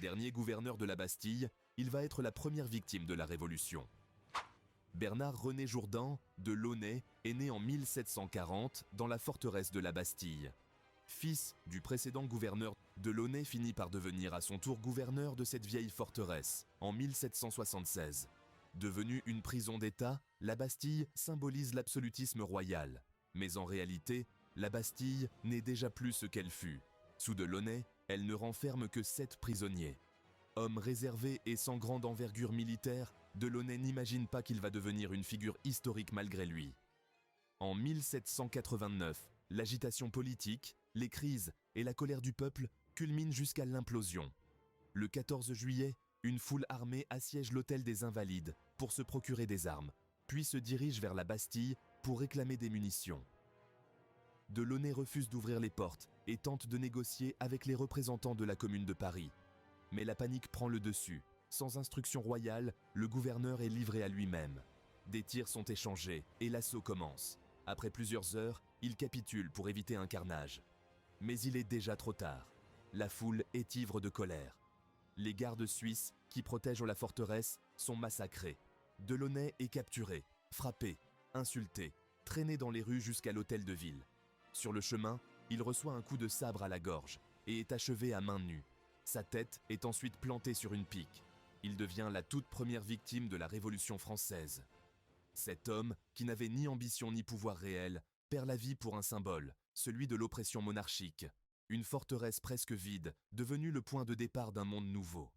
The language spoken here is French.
Dernier gouverneur de la Bastille, il va être la première victime de la Révolution. Bernard-René Jourdan de Launay est né en 1740 dans la forteresse de la Bastille. Fils du précédent gouverneur, de Launay finit par devenir à son tour gouverneur de cette vieille forteresse en 1776. Devenue une prison d'État, la Bastille symbolise l'absolutisme royal. Mais en réalité, la Bastille n'est déjà plus ce qu'elle fut. Sous de Launay, elle ne renferme que 7 prisonniers. Homme réservé et sans grande envergure militaire, de Launay n'imagine pas qu'il va devenir une figure historique malgré lui. En 1789, l'agitation politique, les crises et la colère du peuple culminent jusqu'à l'implosion. Le 14 juillet, une foule armée assiège l'hôtel des Invalides pour se procurer des armes, puis se dirige vers la Bastille pour réclamer des munitions. De Launay refuse d'ouvrir les portes et tente de négocier avec les représentants de la Commune de Paris. Mais la panique prend le dessus. Sans instruction royale, le gouverneur est livré à lui-même. Des tirs sont échangés et l'assaut commence. Après plusieurs heures, il capitule pour éviter un carnage. Mais il est déjà trop tard. La foule est ivre de colère. Les gardes suisses, qui protègent la forteresse, sont massacrés. De Launay est capturé, frappé, insulté, traîné dans les rues jusqu'à l'hôtel de ville. Sur le chemin, il reçoit un coup de sabre à la gorge et est achevé à main nue. Sa tête est ensuite plantée sur une pique. Il devient la toute première victime de la Révolution française. Cet homme, qui n'avait ni ambition ni pouvoir réel, perd la vie pour un symbole, celui de l'oppression monarchique. Une forteresse presque vide, devenue le point de départ d'un monde nouveau.